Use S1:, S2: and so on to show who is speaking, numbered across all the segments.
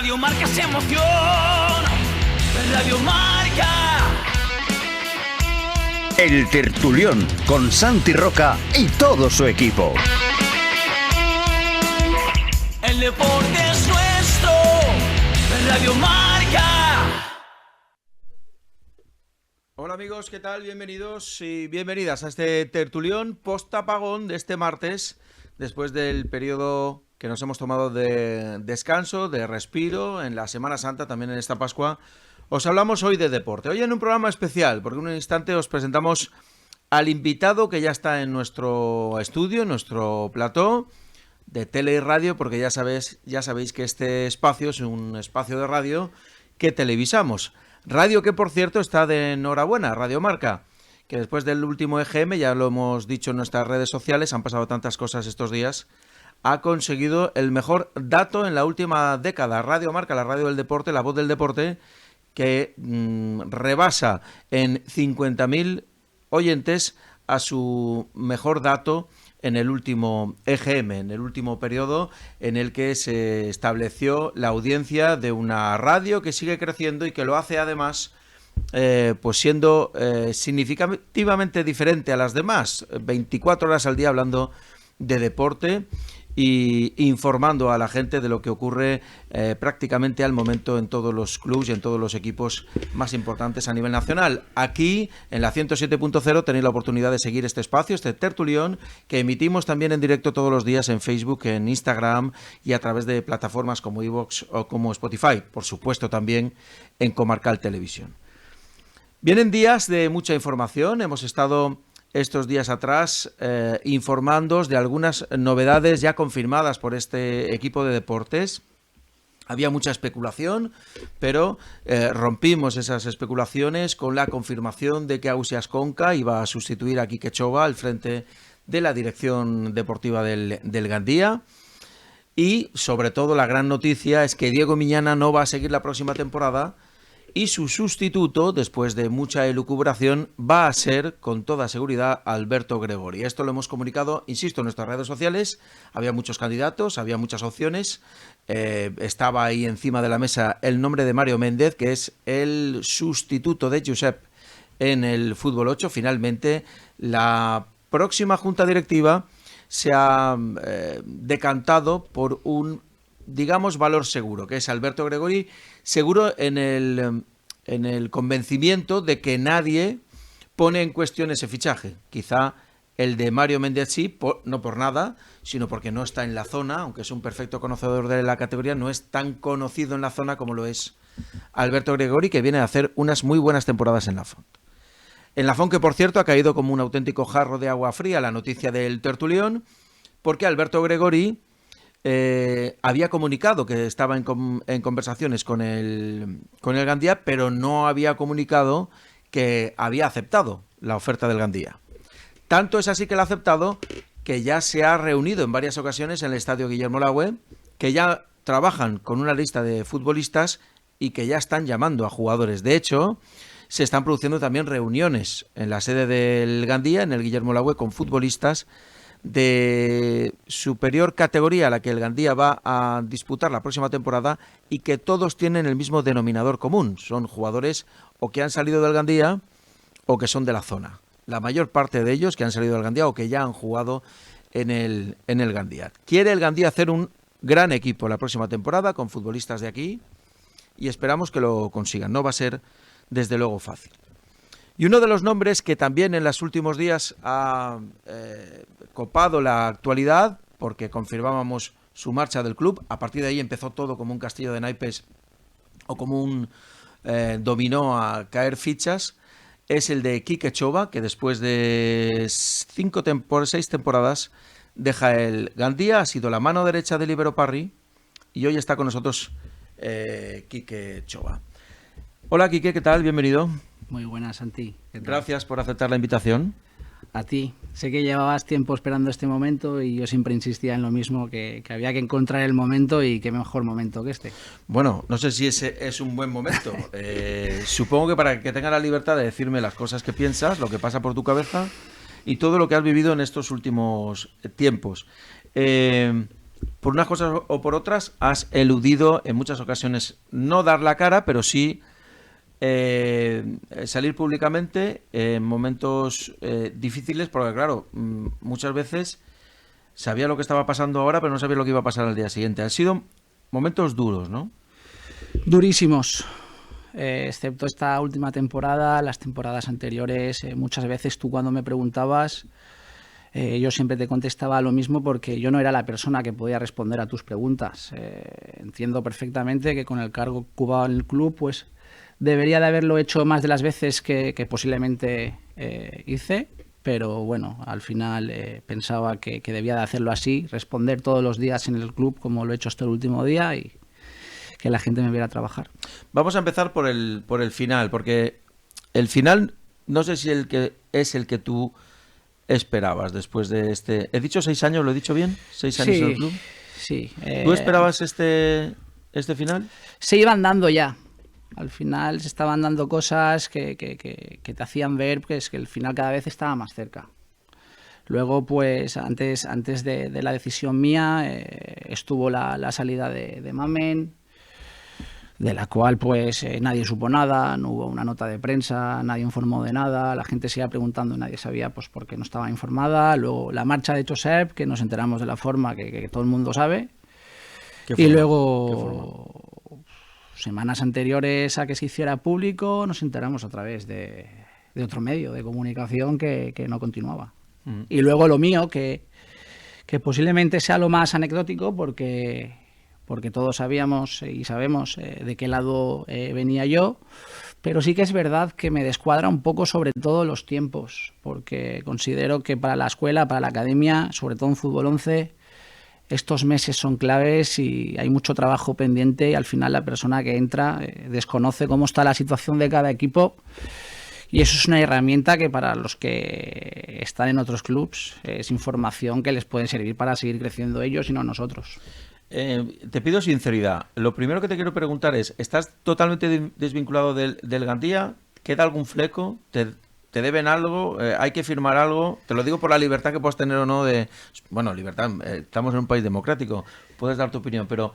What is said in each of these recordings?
S1: Radio Marca es emoción. Radio Marca.
S2: El Tertulión con Santi Roca y todo su equipo.
S1: El deporte es nuestro. Radio Marca.
S3: Hola amigos, ¿qué tal? Bienvenidos y bienvenidas a este Tertulión post-apagón de este martes, después del periodo que nos hemos tomado de descanso, de respiro, en la Semana Santa, también en esta Pascua. Os hablamos hoy de deporte. Hoy en un programa especial, porque en un instante os presentamos al invitado que ya está en nuestro estudio, en nuestro plató de tele y radio, porque ya sabéis que este espacio es un espacio de radio que televisamos. Radio que, por cierto, está de enhorabuena, Radio Marca, que después del último EGM, ya lo hemos dicho en nuestras redes sociales, han pasado tantas cosas estos días, ha conseguido el mejor dato en la última década. Radio Marca, la radio del deporte, la voz del deporte, que rebasa en 50.000 oyentes a su mejor dato en el último EGM, en el último periodo en el que se estableció la audiencia de una radio que sigue creciendo y que lo hace además pues siendo significativamente diferente a las demás, 24 horas al día hablando de deporte y informando a la gente de lo que ocurre prácticamente al momento en todos los clubes y en todos los equipos más importantes a nivel nacional. Aquí, en la 107.0, tenéis la oportunidad de seguir este espacio, este Tertulión, que emitimos también en directo todos los días en Facebook, en Instagram y a través de plataformas como iVoox o como Spotify. Por supuesto, también en Comarcal Televisión. Vienen días de mucha información. Hemos estado estos días atrás informándoos de algunas novedades ya confirmadas por este equipo de deportes. Había mucha especulación, pero rompimos esas especulaciones con la confirmación de que Ausi Asconca iba a sustituir a Quique Chova al frente de la dirección deportiva del Gandía. Y sobre todo la gran noticia es que Diego Miñana no va a seguir la próxima temporada y su sustituto, después de mucha elucubración, va a ser, con toda seguridad, Alberto Gregori. Esto lo hemos comunicado, insisto, en nuestras redes sociales. Había muchos candidatos, había muchas opciones. Estaba ahí encima de la mesa el nombre de Mario Méndez, que es el sustituto de Josep en el Fútbol 8. Finalmente, la próxima junta directiva se ha decantado por un, digamos, valor seguro, que es Alberto Gregori, seguro en el convencimiento de que nadie pone en cuestión ese fichaje. Quizá el de Mario Méndez sí, no por nada, sino porque no está en la zona, aunque es un perfecto conocedor de la categoría, no es tan conocido en la zona como lo es Alberto Gregori, que viene a hacer unas muy buenas temporadas en Lafont. En Lafont, que por cierto ha caído como un auténtico jarro de agua fría la noticia del Tertulión, porque Alberto Gregori había comunicado que estaba en conversaciones con el Gandía, pero no había comunicado que había aceptado la oferta del Gandía. Tanto es así que lo ha aceptado que ya se ha reunido en varias ocasiones en el estadio Guillermo Lagüe, que ya trabajan con una lista de futbolistas y que ya están llamando a jugadores. De hecho, se están produciendo también reuniones en la sede del Gandía, en el Guillermo Lagüe, con futbolistas de superior categoría a la que el Gandía va a disputar la próxima temporada y que todos tienen el mismo denominador común. Son jugadores o que han salido del Gandía o que son de la zona. La mayor parte de ellos que han salido del Gandía o que ya han jugado en el Gandía. Quiere el Gandía hacer un gran equipo la próxima temporada con futbolistas de aquí y esperamos que lo consigan. No va a ser desde luego fácil. Y uno de los nombres que también en los últimos días ha copado la actualidad, porque confirmábamos su marcha del club, a partir de ahí empezó todo como un castillo de naipes o como un dominó a caer fichas, es el de Quique Chova, que después de 6 temporadas deja el Gandía, ha sido la mano derecha de Libero Parry y hoy está con nosotros Quique Chova. Hola Quique, ¿qué tal? Bienvenido.
S4: Muy buenas, Santi.
S3: Gracias por aceptar la invitación.
S4: A ti. Sé que llevabas tiempo esperando este momento y yo siempre insistía en lo mismo, que había que encontrar el momento y qué mejor momento que este.
S3: Bueno, no sé si ese es un buen momento. Supongo que para que tengas la libertad de decirme las cosas que piensas, lo que pasa por tu cabeza y todo lo que has vivido en estos últimos tiempos. por unas cosas o por otras, has eludido en muchas ocasiones no dar la cara, pero sí salir públicamente en momentos difíciles, porque claro, muchas veces sabía lo que estaba pasando ahora, pero no sabía lo que iba a pasar al día siguiente. Han sido momentos duros, ¿no?
S4: Durísimos. Excepto esta última temporada, las temporadas anteriores, muchas veces tú cuando me preguntabas, yo siempre te contestaba lo mismo porque yo no era la persona que podía responder a tus preguntas. Entiendo perfectamente que con el cargo que ocupaba en el club, pues debería de haberlo hecho más de las veces que posiblemente hice, pero bueno, al final pensaba que debía de hacerlo así, responder todos los días en el club como lo he hecho hasta el último día y que la gente me viera trabajar.
S3: Vamos a empezar por el final, porque el final no sé si es el que tú esperabas después de este... ¿He dicho 6 años? ¿Lo he dicho bien? ¿6 años en el club?
S4: Sí.
S3: ¿Tú esperabas este final?
S4: Se iban dando ya. Al final se estaban dando cosas que te hacían ver pues, que el final cada vez estaba más cerca. Luego, pues antes de la decisión mía, estuvo la salida de Mamen, de la cual pues nadie supo nada, no hubo una nota de prensa, nadie informó de nada, la gente se iba preguntando y nadie sabía pues por qué no estaba informada. Luego la marcha de Josep, que nos enteramos de la forma que todo el mundo sabe. Y luego, semanas anteriores a que se hiciera público, nos enteramos a través de otro medio de comunicación que no continuaba. Y luego lo mío, que posiblemente sea lo más anecdótico porque todos sabíamos y sabemos de qué lado venía yo, pero sí que es verdad que me descuadra un poco sobre todo los tiempos, porque considero que para la escuela, para la academia, sobre todo en Fútbol 11, estos meses son claves y hay mucho trabajo pendiente y al final la persona que entra desconoce cómo está la situación de cada equipo. Y eso es una herramienta que para los que están en otros clubs es información que les puede servir para seguir creciendo ellos y no nosotros.
S3: Te pido sinceridad. Lo primero que te quiero preguntar es, ¿estás totalmente desvinculado del Gandía? ¿Queda algún fleco? ¿Te deben algo? ¿Hay que firmar algo? Te lo digo por la libertad que puedas tener o no de... Bueno, libertad, estamos en un país democrático, puedes dar tu opinión, pero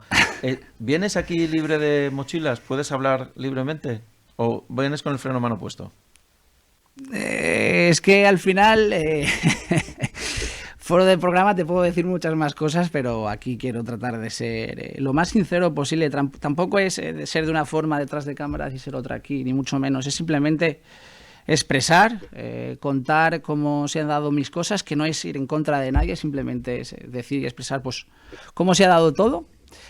S3: ¿vienes aquí libre de mochilas? ¿Puedes hablar libremente? ¿O vienes con el freno a mano puesto?
S4: Es que al final... Fuera del programa te puedo decir muchas más cosas, pero aquí quiero tratar de ser lo más sincero posible. Tampoco es de ser de una forma detrás de cámaras y ser otra aquí, ni mucho menos. Es simplemente expresar, contar cómo se han dado mis cosas, que no es ir en contra de nadie, simplemente es decir y expresar pues cómo se ha dado todo.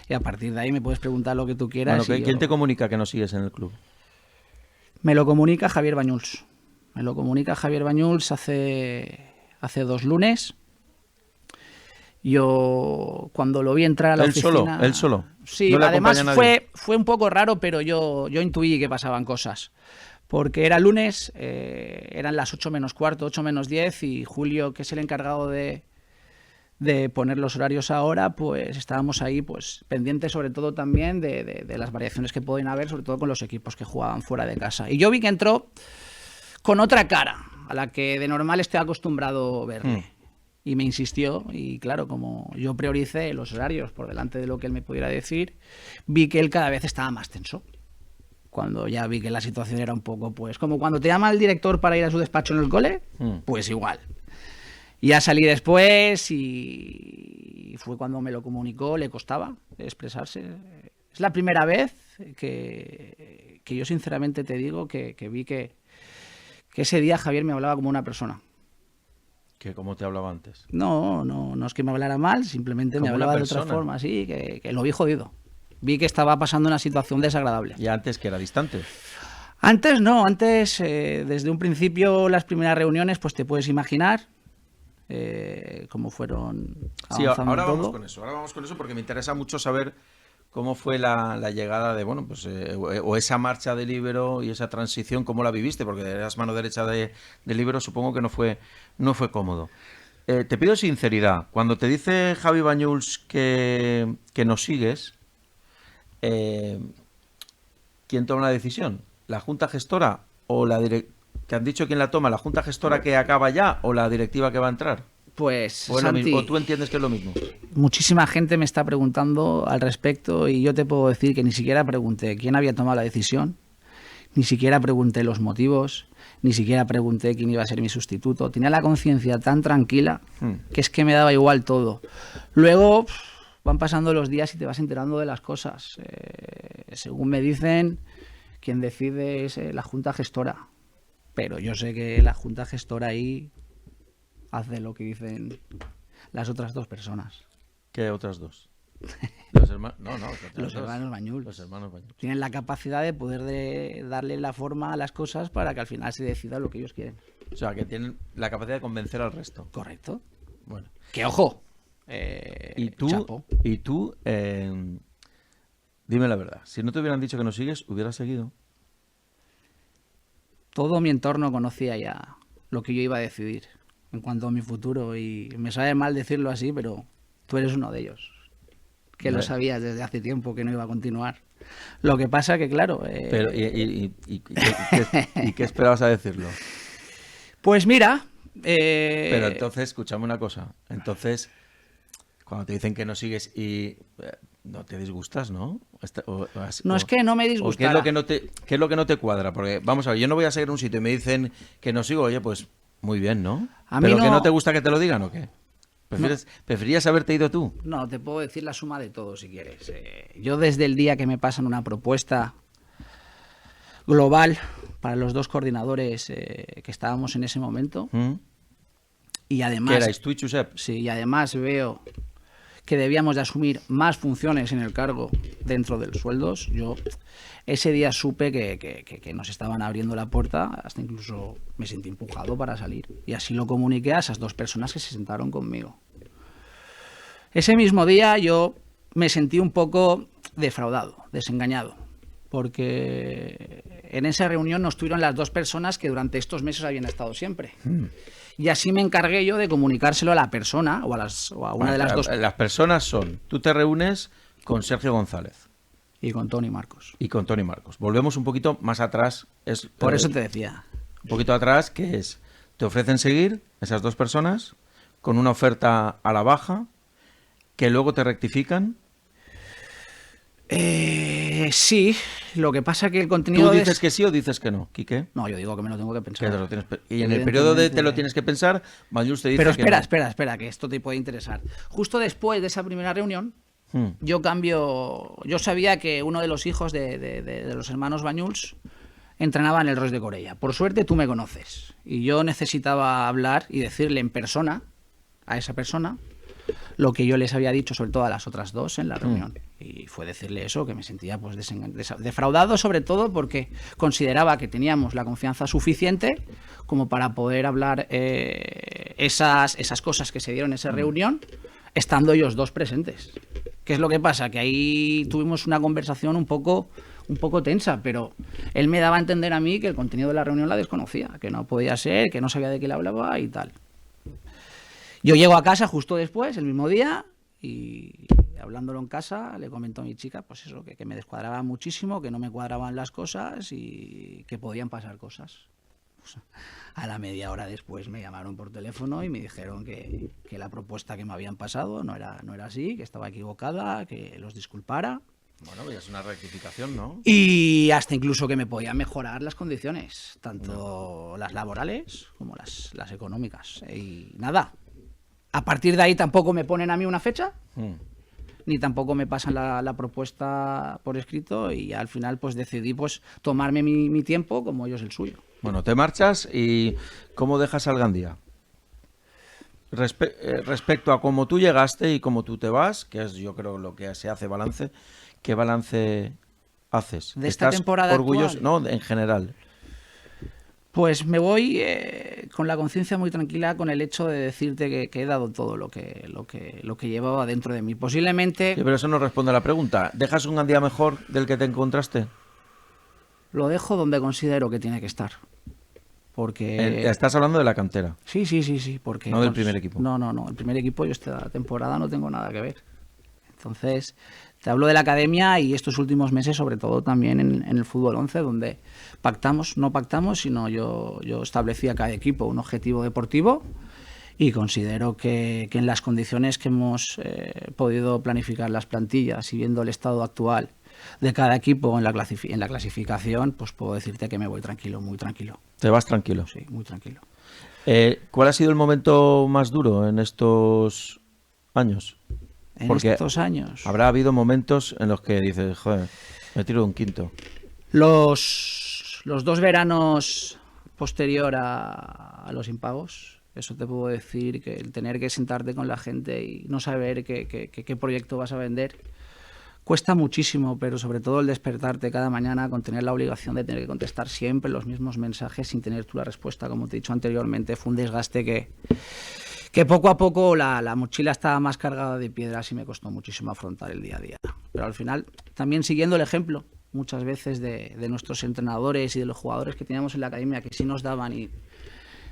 S4: Y a partir de ahí me puedes preguntar lo que tú quieras.
S3: Bueno, ¿quién te comunica que no sigues en el club?
S4: Me lo comunica Javier Bañuls. Me lo comunica Javier Bañuls hace 2 lunes. Yo cuando lo vi entrar a la oficina...
S3: ¿Él solo?
S4: Sí,
S3: ¿No
S4: además fue un poco raro, pero yo intuí que pasaban cosas. Porque era lunes, eran las 8 menos cuarto, 8 menos 10, y Julio, que es el encargado de poner los horarios ahora, pues estábamos ahí pues pendientes sobre todo también de las variaciones que pueden haber, sobre todo con los equipos que jugaban fuera de casa. Y yo vi que entró con otra cara, a la que de normal estoy acostumbrado a verle. Y me insistió, y claro, como yo prioricé los horarios por delante de lo que él me pudiera decir, vi que él cada vez estaba más tenso. Cuando ya vi que la situación era un poco, pues, como cuando te llama el director para ir a su despacho en el cole, pues igual. Y ya salí después y fue cuando me lo comunicó, le costaba expresarse. Es la primera vez que yo sinceramente te digo que vi que ese día Javier me hablaba como una persona.
S3: ¿Que cómo te hablaba antes?
S4: No es que me hablara mal, simplemente me hablaba de otra forma, sí, que lo vi jodido. Vi que estaba pasando una situación desagradable.
S3: ¿Y antes que era distante?
S4: Antes no, desde un principio las primeras reuniones, pues te puedes imaginar cómo fueron avanzando.
S3: Sí, ahora
S4: todo.
S3: Ahora vamos con eso porque me interesa mucho saber cómo fue la llegada de, bueno, pues o esa marcha de Líbero y esa transición, cómo la viviste, porque eras mano derecha de Líbero, supongo que no fue cómodo. Te pido sinceridad. Cuando te dice Javi Bañuls que nos sigues, ¿quién toma la decisión? ¿La junta gestora o que han dicho quién la toma? ¿La junta gestora que acaba ya o la directiva que va a entrar?
S4: Pues,
S3: ¿O, es lo
S4: Santi,
S3: mismo? ¿O tú entiendes que es lo mismo?
S4: muchísima gente me está preguntando al respecto y yo te puedo decir que ni siquiera pregunté quién había tomado la decisión, ni siquiera pregunté los motivos, ni siquiera pregunté quién iba a ser mi sustituto. Tenía la conciencia tan tranquila que es que me daba igual todo. Luego van pasando los días y te vas enterando de las cosas. Según me dicen, quien decide es la Junta Gestora. Pero yo sé que la Junta Gestora ahí hace lo que dicen las otras dos personas.
S3: ¿Qué otras dos? Los hermanos... No, no.
S4: Los hermanos Bañuls.
S3: Los hermanos Bañuls.
S4: Tienen la capacidad de poder darle la forma a las cosas para que al final se decida lo que ellos quieren.
S3: O sea, que tienen la capacidad de convencer al resto.
S4: Correcto.
S3: Bueno.
S4: Que ojo.
S3: Y tú,
S4: chapo.
S3: dime la verdad. Si no te hubieran dicho que no sigues, hubieras seguido.
S4: Todo mi entorno conocía ya lo que yo iba a decidir en cuanto a mi futuro y me sabe mal decirlo así, pero tú eres uno de ellos. Que lo sabías desde hace tiempo que no iba a continuar. Lo que pasa que, claro...
S3: Pero, ¿y qué esperabas a decirlo?
S4: Pues mira...
S3: Pero entonces, escúchame una cosa. Entonces, cuando te dicen que no sigues y no te disgustas, ¿no?
S4: No es que no me disgusta.
S3: ¿Qué es lo que no te cuadra? Porque, vamos a ver, yo no voy a seguir un sitio y me dicen que no sigo, oye, pues muy bien, ¿no?
S4: A mí
S3: ¿Pero
S4: no...
S3: que no te gusta que te lo digan o qué? ¿Preferías haberte ido tú?
S4: No, te puedo decir la suma de todo si quieres. Yo desde el día que me pasan una propuesta global para los dos coordinadores que estábamos en ese momento y además...
S3: ¿Qué erais tú y Josep?
S4: Sí, y además veo que debíamos de asumir más funciones en el cargo dentro de los sueldos. Yo ese día supe que nos estaban abriendo la puerta, hasta incluso me sentí empujado para salir. Y así lo comuniqué a esas dos personas que se sentaron conmigo. Ese mismo día yo me sentí un poco defraudado, desengañado, porque en esa reunión no estuvieron las dos personas que durante estos meses habían estado siempre. Y así me encargué yo de comunicárselo a la persona o a una de las dos.
S3: Las personas son, tú te reúnes con Sergio González.
S4: Y con Tony Marcos.
S3: Y con Tony Marcos. Volvemos un poquito más atrás.
S4: Por eso te decía.
S3: Un poquito atrás, que es, te ofrecen seguir esas dos personas con una oferta a la baja, que luego te rectifican.
S4: Sí, lo que pasa que el contenido...
S3: ¿Tú dices que sí o dices que no, Quique?
S4: No, yo digo que me lo tengo que pensar.
S3: Y en el periodo de te lo tienes que pensar, Bañuls te dice
S4: Pero
S3: que
S4: espera, que esto te puede interesar. Justo después de esa primera reunión, yo sabía que uno de los hijos de los hermanos Bañuls entrenaba en el Ross de Corella. Por suerte tú me conoces. Y yo necesitaba hablar y decirle en persona a esa persona lo que yo les había dicho, sobre todo a las otras dos en la reunión. Y fue decirle eso, que me sentía pues defraudado, sobre todo porque consideraba que teníamos la confianza suficiente como para poder hablar esas cosas que se dieron en esa reunión, estando ellos dos presentes. ¿Qué es lo que pasa? Que ahí tuvimos una conversación un poco tensa, pero él me daba a entender a mí que el contenido de la reunión la desconocía, que no podía ser, que no sabía de qué le hablaba y tal. Yo llego a casa justo después, el mismo día, y hablándolo en casa le comentó a mi chica pues eso, que me descuadraba muchísimo, que no me cuadraban las cosas y que podían pasar cosas. Pues, a la media hora después me llamaron por teléfono y me dijeron que la propuesta que me habían pasado no era así, que estaba equivocada, que los disculpara.
S3: Bueno, pues es una rectificación, ¿no?
S4: Y hasta incluso que me podían mejorar las condiciones, tanto las laborales como las económicas. Y nada. A partir de ahí tampoco me ponen a mí una fecha, ni tampoco me pasan la propuesta por escrito y al final pues decidí pues tomarme mi tiempo como ellos el suyo.
S3: Bueno, te marchas y ¿cómo dejas al Gandía? Respecto a cómo tú llegaste y cómo tú te vas, que es yo creo lo que se hace balance, ¿qué balance haces?
S4: ¿De esta temporada
S3: orgulloso?
S4: actual?
S3: No, en general.
S4: Pues me voy con la conciencia muy tranquila con el hecho de decirte que he dado todo lo que llevaba dentro de mí. Posiblemente...
S3: Sí, pero eso no responde a la pregunta. ¿Dejas un Gandía mejor del que te encontraste?
S4: Lo dejo donde considero que tiene que estar. Porque...
S3: Estás hablando de la cantera.
S4: Sí. Porque,
S3: no del primer equipo.
S4: No. El primer equipo yo esta temporada no tengo nada que ver. Entonces, te hablo de la academia y estos últimos meses, sobre todo también en el fútbol 11, donde no pactamos, sino yo establecía a cada equipo un objetivo deportivo Y considero que en las condiciones que hemos podido planificar las plantillas y viendo el estado actual de cada equipo en la clasificación, pues puedo decirte que me voy tranquilo, muy tranquilo.
S3: ¿Te vas tranquilo?
S4: Sí, muy tranquilo.
S3: ¿Cuál ha sido el momento más duro en estos años? Porque
S4: estos años
S3: habrá habido momentos en los que dices, joder, me tiro de un quinto.
S4: Los 2 veranos posterior a los impagos, eso te puedo decir, que el tener que sentarte con la gente y no saber qué proyecto vas a vender cuesta muchísimo, pero sobre todo el despertarte cada mañana con tener la obligación de tener que contestar siempre los mismos mensajes sin tener tú la respuesta, como te he dicho anteriormente, fue un desgaste que poco a poco la mochila estaba más cargada de piedras y me costó muchísimo afrontar el día a día. Pero al final, también siguiendo el ejemplo muchas veces de nuestros entrenadores y de los jugadores que teníamos en la academia, que sí nos daban y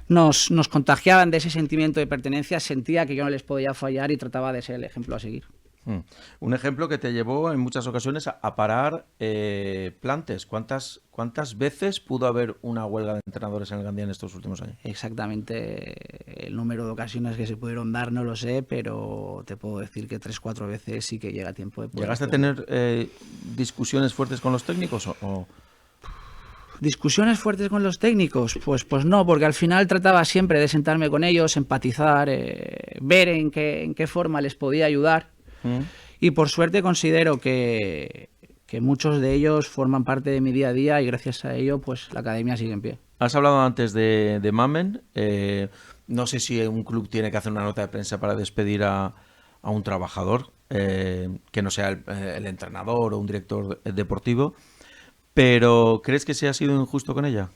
S4: nos contagiaban de ese sentimiento de pertenencia, sentía que yo no les podía fallar y trataba de ser el ejemplo a seguir.
S3: Un ejemplo que te llevó en muchas ocasiones a parar plantes. ¿Cuántas veces pudo haber una huelga de entrenadores en el Gandía en estos últimos años?
S4: Exactamente el número de ocasiones que se pudieron dar no lo sé, pero te puedo decir que 3-4 veces sí que llega tiempo de poder.
S3: ¿Llegaste a tener discusiones fuertes con los técnicos o...?
S4: ¿Discusiones fuertes con los técnicos? Pues no, porque al final trataba siempre de sentarme con ellos, empatizar, ver en qué forma les podía ayudar. Y por suerte considero que muchos de ellos forman parte de mi día a día y gracias a ello pues la academia sigue en pie.
S3: Has hablado antes de Mamen. No sé si un club tiene que hacer una nota de prensa para despedir a un trabajador, que no sea el entrenador o un director deportivo, pero ¿crees que se ha sido injusto con ella?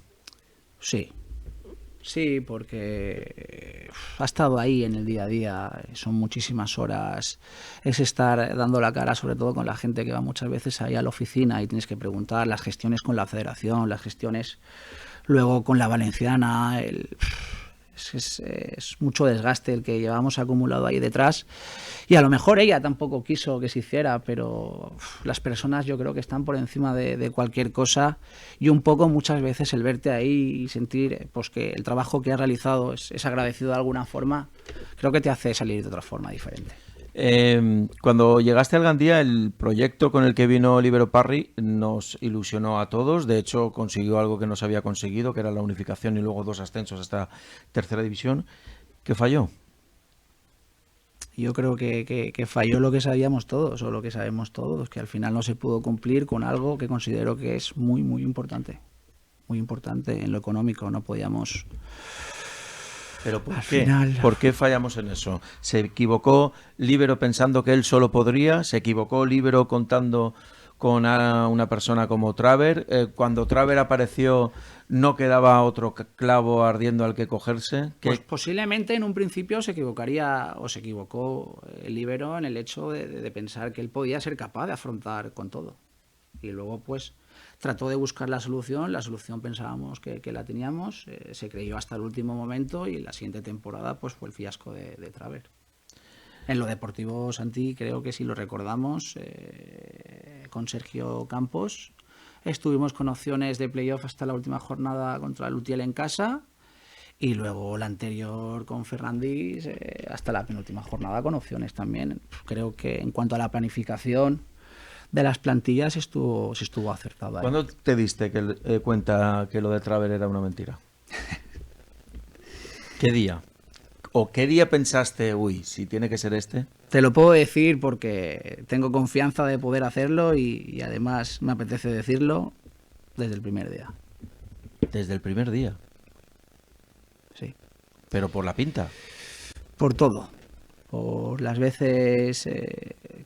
S4: Sí, porque ha estado ahí en el día a día, son muchísimas horas, es estar dando la cara sobre todo con la gente que va muchas veces ahí a la oficina y tienes que preguntar las gestiones con la federación, las gestiones luego con la valenciana, es mucho desgaste el que llevamos acumulado ahí detrás y a lo mejor ella tampoco quiso que se hiciera, pero las personas yo creo que están por encima de cualquier cosa y un poco muchas veces el verte ahí y sentir pues que el trabajo que has realizado es agradecido de alguna forma, creo que te hace salir de otra forma diferente.
S3: Cuando llegaste al Gandía, el proyecto con el que vino Líbero Parry nos ilusionó a todos. De hecho, consiguió algo que no se había conseguido, que era la unificación y luego 2 ascensos hasta tercera división. ¿Qué falló?
S4: Yo creo que falló lo que sabíamos todos, o lo que sabemos todos, que al final no se pudo cumplir con algo que considero que es muy, muy importante. Muy importante en lo económico, no podíamos...
S3: ¿Pero por qué? ¿Por qué fallamos en eso? ¿Se equivocó Líbero pensando que él solo podría? ¿Se equivocó Líbero contando con una persona como Traver? Cuando Traver apareció, ¿no quedaba otro clavo ardiendo al que cogerse?
S4: Pues posiblemente en un principio se equivocaría o se equivocó Líbero en el hecho de pensar que él podía ser capaz de afrontar con todo. Y luego pues trató de buscar la solución pensábamos que la teníamos, se creyó hasta el último momento y la siguiente temporada pues fue el fiasco de Traver. En lo deportivo, Santi, creo que si lo recordamos, con Sergio Campos estuvimos con opciones de playoff hasta la última jornada contra el Utiel en casa y luego la anterior con Ferrandis hasta la penúltima jornada con opciones también. Creo que en cuanto a la planificación de las plantillas se estuvo acertada.
S3: ¿Cuándo te diste cuenta que lo de Traver era una mentira? ¿Qué día? ¿O qué día pensaste, uy, si tiene que ser este?
S4: Te lo puedo decir porque tengo confianza de poder hacerlo y además me apetece decirlo desde el primer día.
S3: ¿Desde el primer día?
S4: Sí.
S3: ¿Pero por la pinta?
S4: Por todo. Por las veces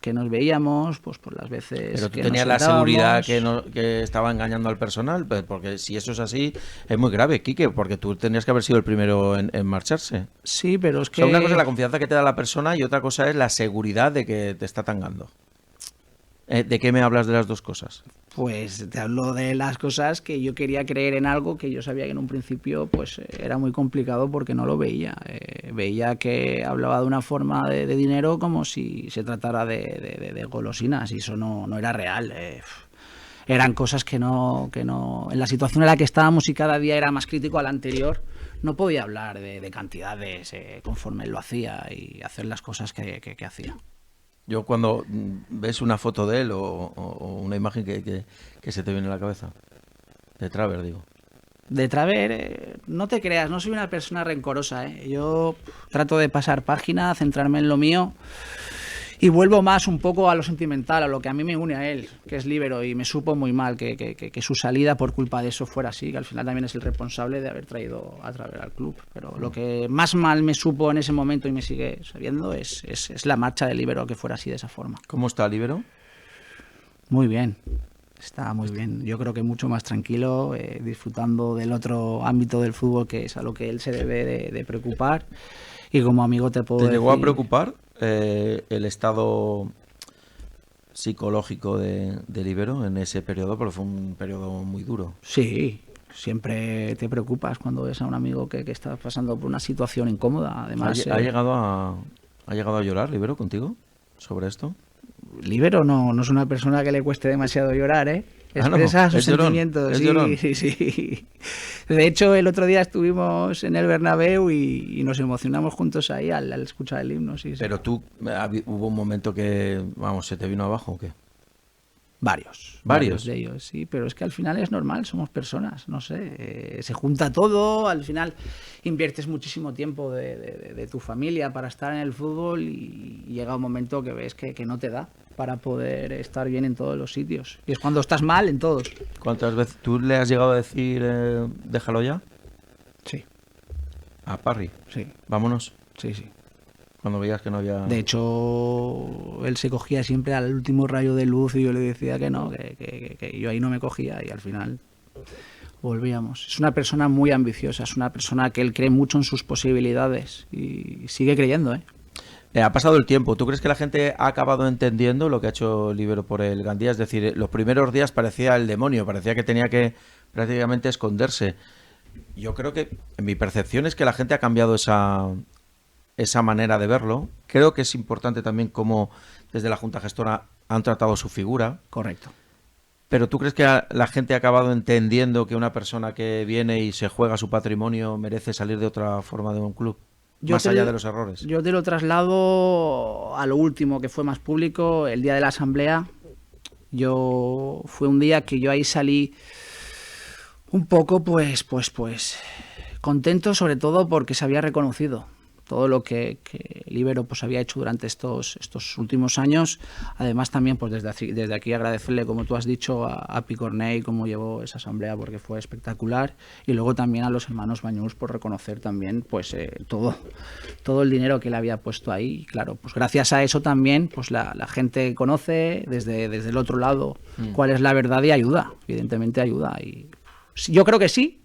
S4: que nos veíamos, pues por las veces
S3: pero tú
S4: que
S3: tenías
S4: nos
S3: la seguridad
S4: sentábamos.
S3: que estaba engañando al personal, porque si eso es así es muy grave, Quique, porque tú tenías que haber sido el primero en marcharse.
S4: Sí, pero es
S3: O
S4: que
S3: sea, una cosa es la confianza que te da la persona y otra cosa es la seguridad de que te está tangando. ¿De qué me hablas de las dos cosas?
S4: Pues te hablo de las cosas que yo quería creer en algo que yo sabía que en un principio pues era muy complicado porque no lo veía. Veía que hablaba de una forma de dinero como si se tratara de golosinas y eso no era real. Eran cosas que no, en la situación en la que estábamos y cada día era más crítico a la anterior, no podía hablar de cantidades conforme él lo hacía y hacer las cosas que hacía.
S3: Yo cuando ves una foto de él o una imagen que se te viene a la cabeza, de Traver, digo.
S4: De Traver, no te creas, no soy una persona rencorosa, ¿eh? Yo trato de pasar página, centrarme en lo mío y vuelvo más un poco a lo sentimental, a lo que a mí me une a él, que es líbero, y me supo muy mal que su salida por culpa de eso fuera así, que al final también es el responsable de haber traído a Traver al club. Pero lo que más mal me supo en ese momento y me sigue sabiendo es la marcha del líbero, que fuera así de esa forma.
S3: ¿Cómo está Líbero?
S4: Muy bien. Está muy bien, yo creo que mucho más tranquilo, disfrutando del otro ámbito del fútbol, que es a lo que él se debe de preocupar. Y como amigo te puedo
S3: ¿Te
S4: decir...
S3: llegó a preocupar el estado psicológico de Líbero en ese periodo? Porque fue un periodo muy duro.
S4: Sí, siempre te preocupas cuando ves a un amigo que está pasando por una situación incómoda. Además,
S3: ¿Ha llegado a llorar Líbero contigo sobre esto?
S4: Líbero no es una persona que le cueste demasiado llorar, ¿eh? Expresa sus sentimientos. Sí. De hecho, el otro día estuvimos en el Bernabéu y nos emocionamos juntos ahí al escuchar el himno. Sí.
S3: Pero tú, ¿hubo un momento que, vamos, se te vino abajo o qué?
S4: Varios de ellos, sí, pero es que al final es normal, somos personas, no sé, se junta todo, al final inviertes muchísimo tiempo de tu familia para estar en el fútbol y llega un momento que ves que no te da para poder estar bien en todos los sitios, y es cuando estás mal en todos.
S3: ¿Cuántas veces tú le has llegado a decir déjalo ya?
S4: Sí.
S3: ¿A Parry?
S4: Sí.
S3: ¿Vámonos?
S4: Sí.
S3: Cuando veías que no había...
S4: De hecho, él se cogía siempre al último rayo de luz y yo le decía que no, que yo ahí no me cogía, y al final volvíamos. Es una persona muy ambiciosa, es una persona que él cree mucho en sus posibilidades y sigue creyendo, ¿eh?
S3: Ha pasado el tiempo. ¿Tú crees que la gente ha acabado entendiendo lo que ha hecho Líbero por el Gandía? Es decir, los primeros días parecía el demonio, parecía que tenía que prácticamente esconderse. Yo creo que, en mi percepción, es que la gente ha cambiado esa manera de verlo. Creo que es importante también cómo desde la Junta Gestora han tratado su figura.
S4: Correcto.
S3: Pero ¿tú crees que la gente ha acabado entendiendo que una persona que viene y se juega su patrimonio merece salir de otra forma de un club? Más allá de los errores.
S4: Yo te lo traslado a lo último, que fue más público, el día de la asamblea. Fue un día que yo ahí salí un poco pues contento, sobre todo porque se había reconocido todo lo que Líbero pues había hecho durante estos últimos años. Además también pues desde aquí agradecerle, como tú has dicho, a Picornell cómo llevó esa asamblea, porque fue espectacular, y luego también a los hermanos Bañús por reconocer también pues todo el dinero que él había puesto ahí. Y claro, pues gracias a eso también pues la gente conoce desde el otro lado cuál es la verdad y ayuda, evidentemente ayuda, y yo creo que sí.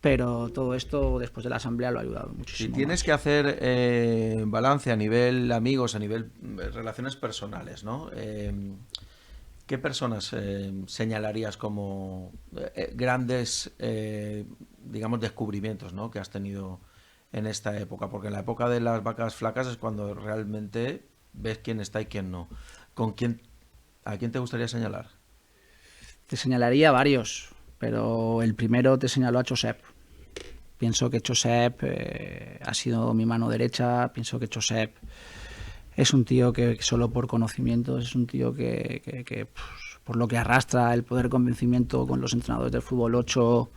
S4: Pero todo esto después de la asamblea lo ha ayudado muchísimo.
S3: Si tienes que hacer balance a nivel amigos, a nivel relaciones personales, ¿no? ¿Qué personas señalarías como grandes, digamos, descubrimientos, ¿no?, que has tenido en esta época? Porque en la época de las vacas flacas es cuando realmente ves quién está y quién no. ¿A quién te gustaría señalar?
S4: Te señalaría varios, pero el primero te señaló a Josep. Pienso que Josep ha sido mi mano derecha. Pienso que Josep es un tío que solo por conocimientos, es un tío que pues, por lo que arrastra el poder convencimiento con los entrenadores del fútbol 8,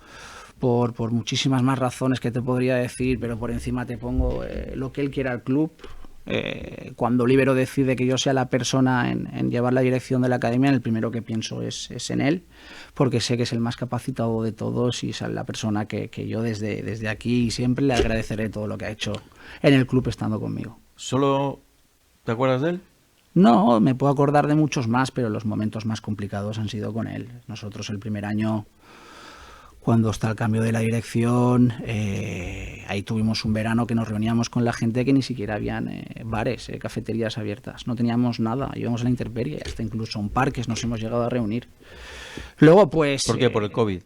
S4: por muchísimas más razones que te podría decir, pero por encima te pongo lo que él quiere al club. Cuando Líbero decide que yo sea la persona en llevar la dirección de la academia, el primero que pienso es en él, porque sé que es el más capacitado de todos y es la persona que yo desde aquí siempre le agradeceré todo lo que ha hecho en el club estando conmigo.
S3: ¿Solo te acuerdas de él?
S4: No, me puedo acordar de muchos más, pero los momentos más complicados han sido con él. Nosotros el primer año, cuando está el cambio de la dirección, ahí tuvimos un verano que nos reuníamos con la gente que ni siquiera habían bares, cafeterías abiertas. No teníamos nada, íbamos a la intemperie, hasta incluso en parques nos hemos llegado a reunir. Luego, pues...
S3: ¿Por qué? ¿Por el COVID?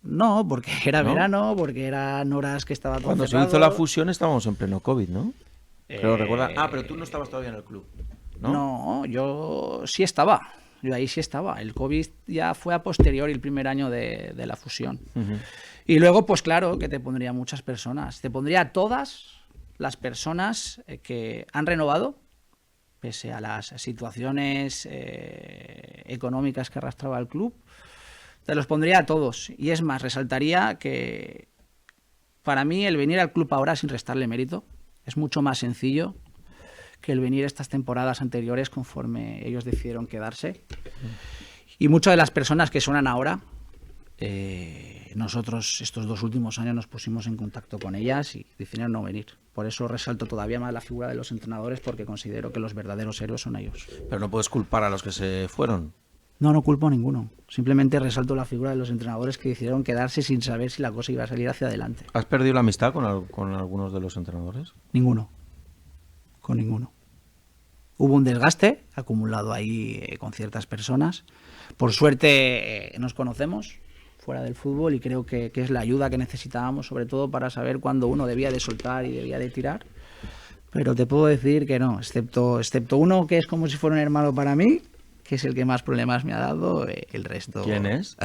S4: No, porque era verano, porque eran horas que estaba todo
S3: Cuando
S4: cerrado.
S3: se hizo la fusión estábamos en pleno COVID, ¿no? Pero recuerda... pero tú no estabas todavía en el club, ¿no?
S4: No, yo sí estaba. Yo ahí sí estaba. El COVID ya fue a posteriori, el primer año de la fusión. Y luego, pues claro, que te pondría muchas personas. Te pondría a todas las personas que han renovado, pese a las situaciones económicas que arrastraba el club. Te los pondría a todos. Y es más, resaltaría que para mí el venir al club ahora sin restarle mérito es mucho más sencillo que el venir estas temporadas anteriores conforme ellos decidieron quedarse. Y muchas de las personas que suenan ahora, nosotros estos 2 últimos años nos pusimos en contacto con ellas y decidieron no venir. Por eso resalto todavía más la figura de los entrenadores, porque considero que los verdaderos héroes son ellos.
S3: Pero no puedes culpar a los que se fueron.
S4: No culpo a ninguno. Simplemente resalto la figura de los entrenadores que decidieron quedarse sin saber si la cosa iba a salir hacia adelante.
S3: ¿Has perdido la amistad con algunos de los entrenadores?
S4: Ninguno. Con ninguno. Hubo un desgaste acumulado ahí con ciertas personas. Por suerte nos conocemos fuera del fútbol y creo que es la ayuda que necesitábamos, sobre todo para saber cuándo uno debía de soltar y debía de tirar. Pero te puedo decir que no, excepto uno que es como si fuera un hermano para mí, que es el que más problemas me ha dado, el resto...
S3: ¿Quién es?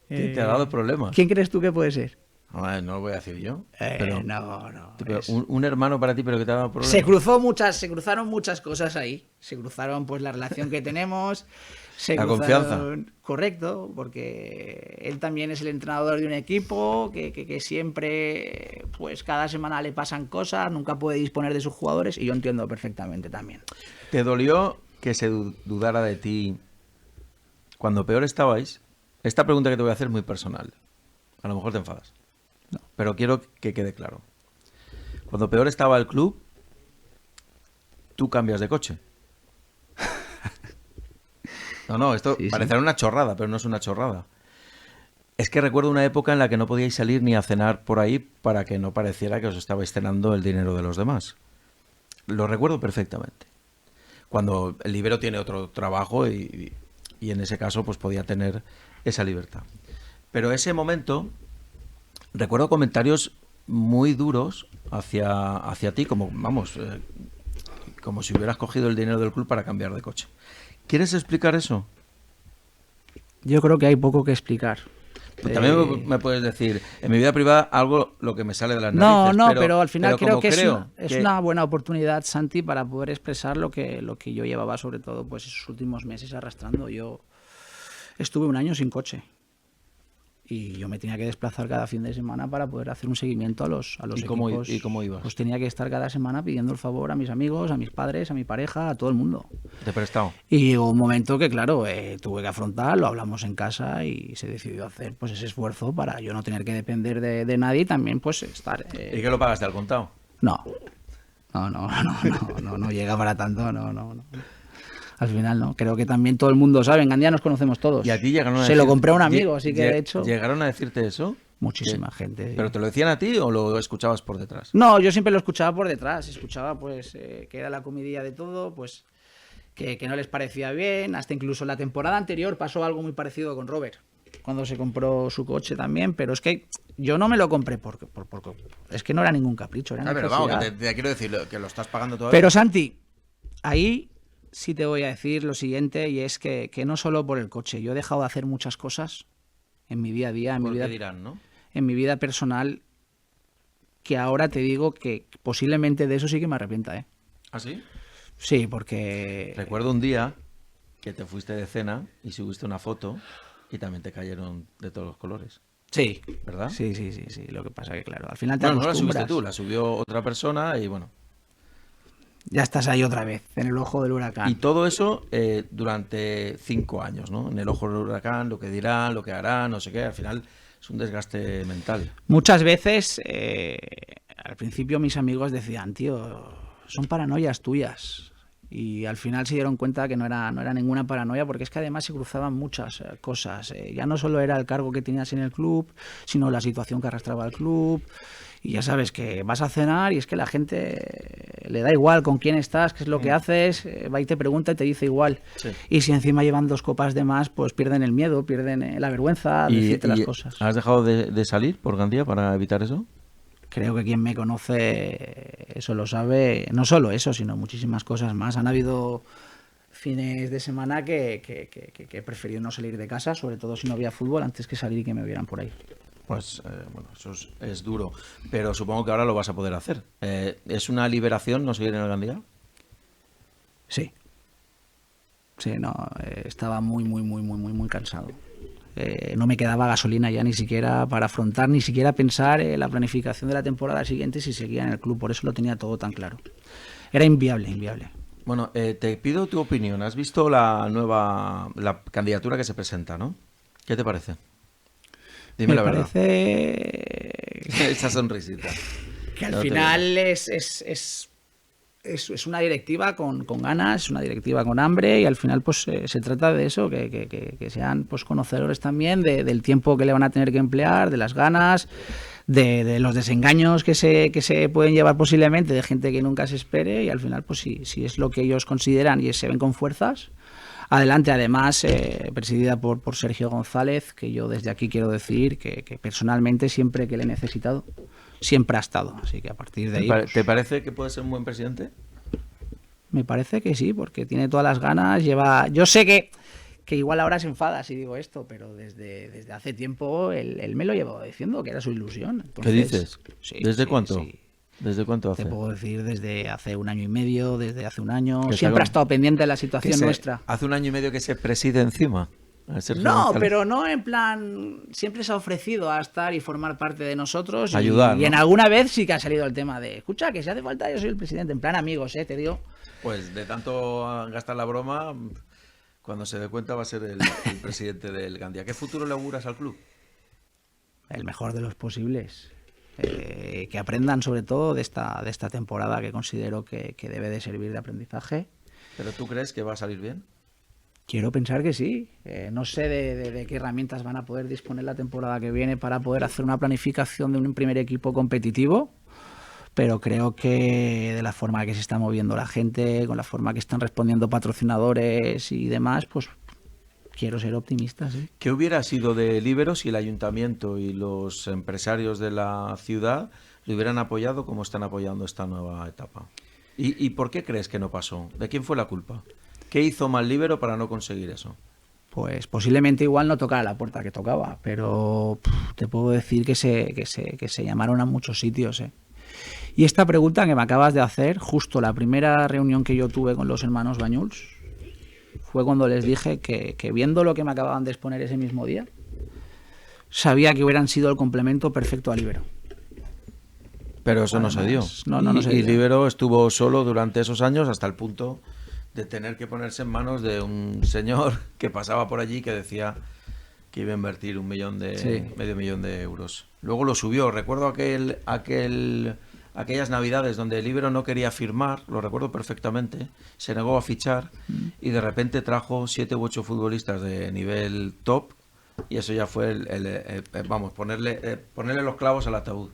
S3: ¿Quién te ha dado problemas?
S4: ¿Quién crees tú que puede ser?
S3: No lo voy a decir yo. Pero,
S4: no.
S3: Pero un hermano para ti, pero que te ha dado problemas.
S4: Se cruzaron muchas cosas ahí. Se cruzaron pues la relación que tenemos.
S3: La confianza.
S4: Correcto, porque él también es el entrenador de un equipo que siempre, pues cada semana le pasan cosas, nunca puede disponer de sus jugadores y yo entiendo perfectamente también.
S3: ¿Te dolió que se dudara de ti cuando peor estabais? Esta pregunta que te voy a hacer es muy personal. A lo mejor te enfadas.
S4: No.
S3: Pero quiero que quede claro. Cuando peor estaba el club, tú cambias de coche. No, esto parecerá una chorrada, pero no es una chorrada. Es que recuerdo una época en la que no podíais salir ni a cenar por ahí para que no pareciera que os estabais cenando el dinero de los demás. Lo recuerdo perfectamente. Cuando el libero tiene otro trabajo y en ese caso pues podía tener esa libertad. Pero ese momento, recuerdo comentarios muy duros hacia ti, como como si hubieras cogido el dinero del club para cambiar de coche. ¿Quieres explicar eso?
S4: Yo creo que hay poco que explicar.
S3: Pues también me puedes decir, en mi vida privada, algo lo que me sale de las narices.
S4: Pero al final creo que es una buena oportunidad, Santi, para poder expresar lo que yo llevaba, sobre todo, pues esos últimos meses arrastrando. Yo estuve 1 año sin coche. Y yo me tenía que desplazar cada fin de semana para poder hacer un seguimiento a los equipos.
S3: ¿Y cómo ibas?
S4: Pues tenía que estar cada semana pidiendo el favor a mis amigos, a mis padres, a mi pareja, a todo el mundo.
S3: ¿Te he prestado?
S4: Y llegó un momento que, claro, tuve que afrontar, lo hablamos en casa y se decidió hacer pues ese esfuerzo para yo no tener que depender de nadie y también pues estar...
S3: ¿Y qué lo pagaste al contado?
S4: No llega para tanto, no. Al final no, creo que también todo el mundo sabe, en Gandía nos conocemos todos.
S3: ¿Y a ti llegaron a
S4: Se lo compré a un amigo, así que de hecho...
S3: ¿Llegaron a decirte eso?
S4: Muchísima gente.
S3: ¿Pero te lo decían a ti o lo escuchabas por detrás?
S4: No, yo siempre lo escuchaba por detrás, escuchaba pues que era la comidilla de todo, pues que no les parecía bien, hasta incluso la temporada anterior pasó algo muy parecido con Robert, cuando se compró su coche también, pero es que yo no me lo compré porque es que no era ningún capricho, era
S3: pero
S4: necesidad.
S3: vamos, que te quiero decir que lo estás pagando todavía.
S4: Pero Santi, ahí sí te voy a decir lo siguiente, y es que no solo por el coche, yo he dejado de hacer muchas cosas en mi día a día, en mi vida personal, que ahora te digo que posiblemente de eso sí que me arrepienta, ¿eh?
S3: ¿Ah, sí?
S4: Sí, porque...
S3: Recuerdo un día que te fuiste de cena y subiste una foto y también te cayeron de todos los colores.
S4: Sí.
S3: ¿Verdad?
S4: Sí. Lo que pasa que, claro, al final te acostumbras.
S3: No la subiste tú, la subió otra persona y bueno...
S4: Ya estás ahí otra vez, en el ojo del huracán.
S3: Y todo eso durante 5 años, ¿no? En el ojo del huracán, lo que dirán, lo que harán, no sé qué. Al final es un desgaste mental.
S4: Muchas veces, al principio mis amigos decían, tío, son paranoias tuyas. Y al final se dieron cuenta que no era ninguna paranoia, porque es que además se cruzaban muchas cosas. Ya no solo era el cargo que tenías en el club, sino la situación que arrastraba el club. Y ya sabes que vas a cenar y es que la gente le da igual con quién estás, qué es lo que haces, va y te pregunta y te dice igual. Sí. Y si encima llevan 2 copas de más, pues pierden el miedo, pierden la vergüenza de decirte las cosas.
S3: ¿Has dejado de salir por Gandía para evitar eso?
S4: Creo que quien me conoce eso lo sabe. No solo eso, sino muchísimas cosas más. Han habido fines de semana que he preferido no salir de casa, sobre todo si no había fútbol, antes que salir y que me vieran por ahí.
S3: Pues bueno, eso es duro, pero supongo que ahora lo vas a poder hacer. ¿Es una liberación no seguir en el Gandía?
S4: Sí. Sí, no, estaba muy cansado. No me quedaba gasolina ya ni siquiera para afrontar, ni siquiera pensar en la planificación de la temporada siguiente si seguía en el club. Por eso lo tenía todo tan claro. Era inviable.
S3: Bueno, te pido tu opinión. ¿Has visto la candidatura que se presenta, no? ¿Qué te parece? Dime la verdad.
S4: Me parece
S3: Esa sonrisita.
S4: que al
S3: No te
S4: final es una directiva con ganas, es una directiva con hambre, y al final pues se trata de eso, que sean pues conocedores también del tiempo que le van a tener que emplear, de las ganas, de los desengaños que se pueden llevar posiblemente de gente que nunca se espere, y al final pues si es lo que ellos consideran y se ven con fuerzas, adelante. Además, presidida por Sergio González, que yo desde aquí quiero decir que personalmente siempre que le he necesitado, siempre ha estado. Así que a partir de ahí...
S3: ¿Te parece que puede ser un buen presidente?
S4: Me parece que sí, porque tiene todas las ganas, Yo sé que igual ahora se enfada si digo esto, pero desde hace tiempo él me lo llevaba diciendo, que era su ilusión. Entonces,
S3: ¿qué dices?
S4: Sí,
S3: ¿Desde
S4: sí,
S3: cuánto?
S4: sí.
S3: ¿Desde cuánto hace?
S4: Te puedo decir desde hace 1 año y medio, desde hace 1 año.
S3: Que
S4: Siempre ha
S3: está
S4: estado pendiente de la situación nuestra.
S3: Hace 1 año y medio que se preside encima. Sergio
S4: No,
S3: González.
S4: pero no en plan... Siempre se ha ofrecido a estar y formar parte de nosotros.
S3: Ayudar,
S4: y
S3: ¿no?
S4: en alguna vez sí que ha salido el tema de... Escucha, que si hace falta yo soy el presidente. En plan amigos, te digo.
S3: Pues de tanto gastar la broma, cuando se dé cuenta va a ser el presidente del Gandía. ¿Qué futuro le auguras al club?
S4: El mejor de los posibles. Que aprendan sobre todo de esta temporada, que considero que debe de servir de aprendizaje.
S3: ¿Pero tú crees que va a salir bien?
S4: Quiero pensar que sí. No sé de qué herramientas van a poder disponer la temporada que viene para poder hacer una planificación de un primer equipo competitivo, pero creo que de la forma que se está moviendo la gente, con la forma que están respondiendo patrocinadores y demás, pues quiero ser optimista, sí.
S3: ¿Qué hubiera sido de Líbero si el ayuntamiento y los empresarios de la ciudad le hubieran apoyado como están apoyando esta nueva etapa? ¿Y por qué crees que no pasó? ¿De quién fue la culpa? ¿Qué hizo mal Líbero para no conseguir eso?
S4: Pues posiblemente igual no tocara la puerta que tocaba, pero te puedo decir que se llamaron a muchos sitios. Y esta pregunta que me acabas de hacer, justo la primera reunión que yo tuve con los hermanos Bañuls, fue cuando les dije que viendo lo que me acababan de exponer ese mismo día, sabía que hubieran sido el complemento perfecto a Líbero.
S3: Pero eso no se dio.
S4: No se dio.
S3: Y Líbero estuvo solo durante esos años hasta el punto de tener que ponerse en manos de un señor que pasaba por allí que decía que iba a invertir medio millón de euros. Luego lo subió. Recuerdo aquellas navidades donde Líbero no quería firmar, lo recuerdo perfectamente, se negó a fichar y de repente trajo 7 u 8 futbolistas de nivel top, y eso ya fue ponerle los clavos al ataúd.